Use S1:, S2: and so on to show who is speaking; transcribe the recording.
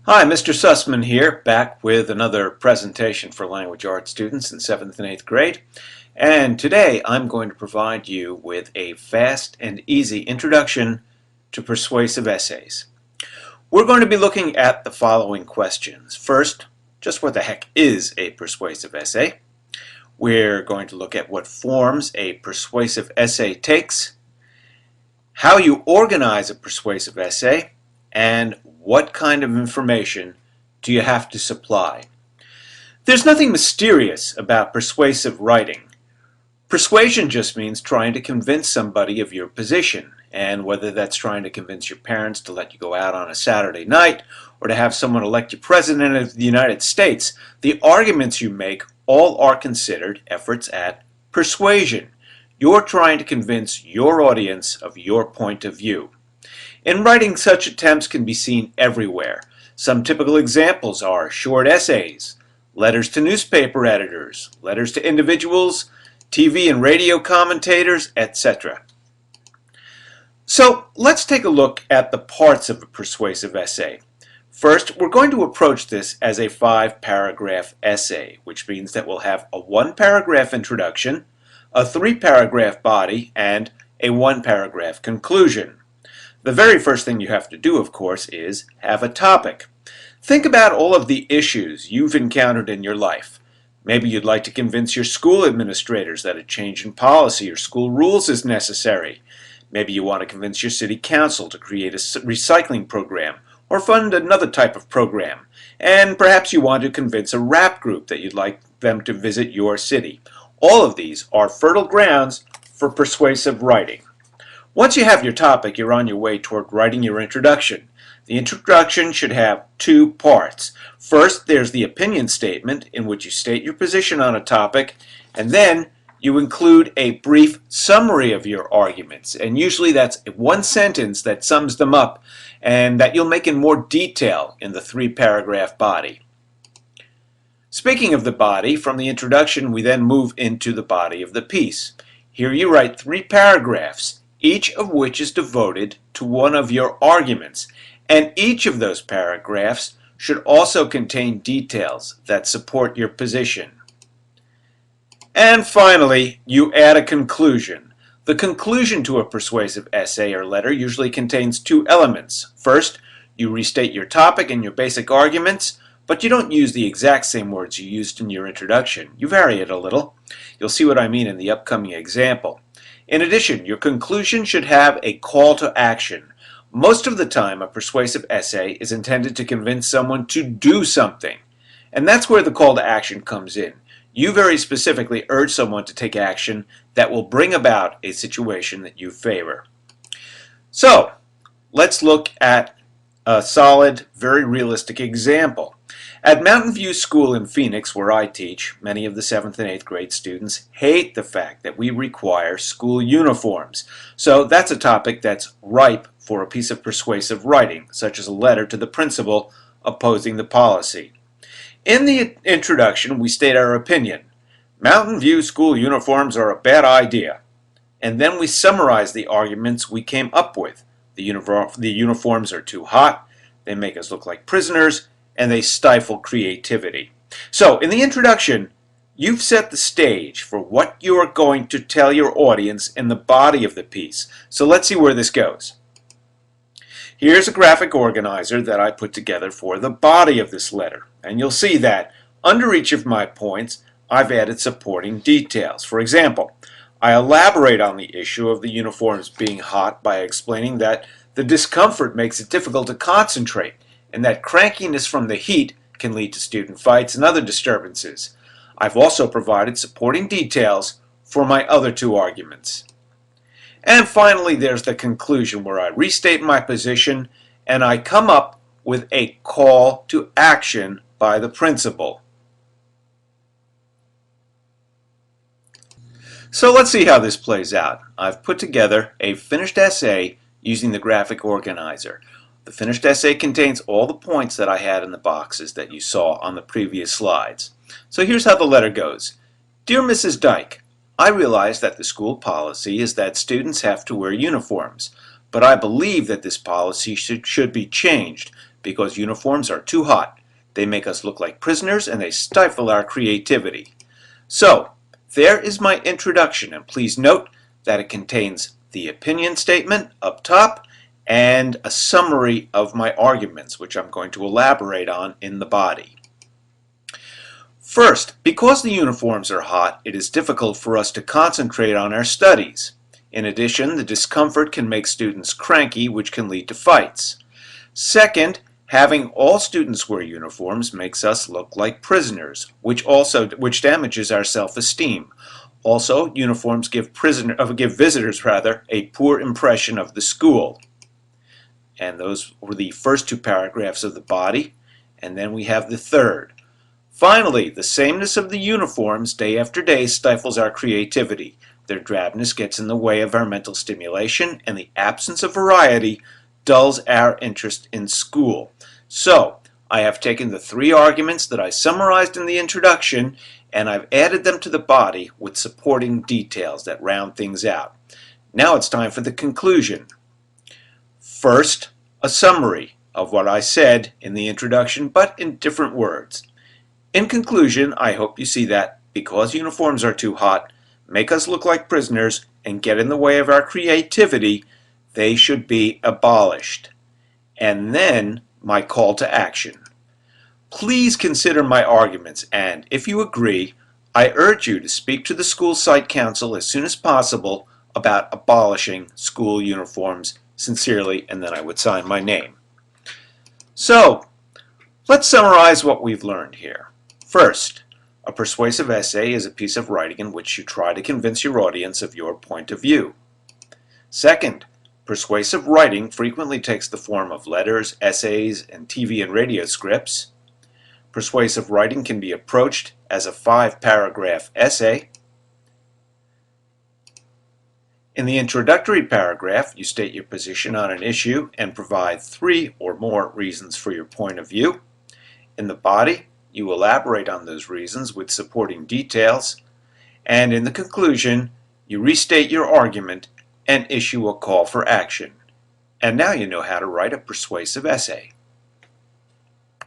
S1: Hi, Mr. Sussman here, back with another presentation for language arts students in 7th and 8th grade. And today I'm going to provide you with a fast and easy introduction to persuasive essays. We're going to be looking at the following questions. First, just what the heck is a persuasive essay? We're going to look at what forms a persuasive essay takes, how you organize a persuasive essay, and what kind of information do you have to supply? There's nothing mysterious about persuasive writing. Persuasion just means trying to convince somebody of your position, and whether that's trying to convince your parents to let you go out on a Saturday night or to have someone elect you president of the United States, the arguments you make all are considered efforts at persuasion. You're trying to convince your audience of your point of view. In writing, such attempts can be seen everywhere. Some typical examples are short essays, letters to newspaper editors, letters to individuals, TV and radio commentators, etc. So let's take a look at the parts of a persuasive essay. First, we're going to approach this as a 5-paragraph essay, which means that we'll have a 1-paragraph introduction, a 3-paragraph body, and a 1-paragraph conclusion. The very first thing you have to do, of course, is have a topic. Think about all of the issues you've encountered in your life. Maybe you'd like to convince your school administrators that a change in policy or school rules is necessary. Maybe you want to convince your city council to create a recycling program or fund another type of program. And perhaps you want to convince a rap group that you'd like them to visit your city. All of these are fertile grounds for persuasive writing. Once you have your topic, you're on your way toward writing your introduction. The introduction should have 2 parts. First, there's the opinion statement, in which you state your position on a topic, and then you include a brief summary of your arguments. And usually that's one sentence that sums them up, and that you'll make in more detail in the 3-paragraph body. Speaking of the body, from the introduction we then move into the body of the piece. Here you write 3 paragraphs, each of which is devoted to one of your arguments, and each of those paragraphs should also contain details that support your position. And finally, you add a conclusion. The conclusion to a persuasive essay or letter usually contains 2 elements. First, you restate your topic and your basic arguments, but you don't use the exact same words you used in your introduction. You vary it a little. You'll see what I mean in the upcoming example. In addition, your conclusion should have a call to action. Most of the time, a persuasive essay is intended to convince someone to do something. And that's where the call to action comes in. You very specifically urge someone to take action that will bring about a situation that you favor. So, let's look at a solid, very realistic example. At Mountain View School in Phoenix, where I teach, many of the 7th and 8th grade students hate the fact that we require school uniforms. So that's a topic that's ripe for a piece of persuasive writing, such as a letter to the principal opposing the policy. In the introduction, we state our opinion. Mountain View school uniforms are a bad idea. And then we summarize the arguments we came up with. The uniforms are too hot, they make us look like prisoners, and they stifle creativity. So, in the introduction, you've set the stage for what you are going to tell your audience in the body of the piece. So let's see where this goes. Here's a graphic organizer that I put together for the body of this letter. And you'll see that under each of my points, I've added supporting details. For example, I elaborate on the issue of the uniforms being hot by explaining that the discomfort makes it difficult to concentrate, and that crankiness from the heat can lead to student fights and other disturbances. I've also provided supporting details for my other 2 arguments. And finally, there's the conclusion, where I restate my position and I come up with a call to action by the principal. So let's see how this plays out. I've put together a finished essay using the graphic organizer. The finished essay contains all the points that I had in the boxes that you saw on the previous slides. So here's how the letter goes. Dear Mrs. Dyke, I realize that the school policy is that students have to wear uniforms, but I believe that this policy should be changed because uniforms are too hot. They make us look like prisoners and they stifle our creativity. So, there is my introduction, and please note that it contains the opinion statement up top and a summary of my arguments, which I'm going to elaborate on in the body. First, because the uniforms are hot, it is difficult for us to concentrate on our studies. In addition, the discomfort can make students cranky, which can lead to fights. Second, having all students wear uniforms makes us look like prisoners, which damages our self-esteem. Also, uniforms give visitors a poor impression of the school. And those were the first two paragraphs of the body, and then we have the third. Finally, the sameness of the uniforms day after day stifles our creativity. Their drabness gets in the way of our mental stimulation, and the absence of variety dulls our interest in school. So, I have taken the three arguments that I summarized in the introduction, and I've added them to the body with supporting details that round things out. Now it's time for the conclusion. First, a summary of what I said in the introduction, but in different words. In conclusion, I hope you see that because uniforms are too hot, make us look like prisoners, and get in the way of our creativity, they should be abolished. And then, my call to action. Please consider my arguments, and if you agree, I urge you to speak to the school site council as soon as possible about abolishing school uniforms. Sincerely, and then I would sign my name. So, let's summarize what we've learned here. First, a persuasive essay is a piece of writing in which you try to convince your audience of your point of view. Second, persuasive writing frequently takes the form of letters, essays, and TV and radio scripts. Persuasive writing can be approached as a 5-paragraph essay. In the introductory paragraph, you state your position on an issue and provide 3 or more reasons for your point of view. In the body, you elaborate on those reasons with supporting details. And in the conclusion, you restate your argument and issue a call for action. And now you know how to write a persuasive essay.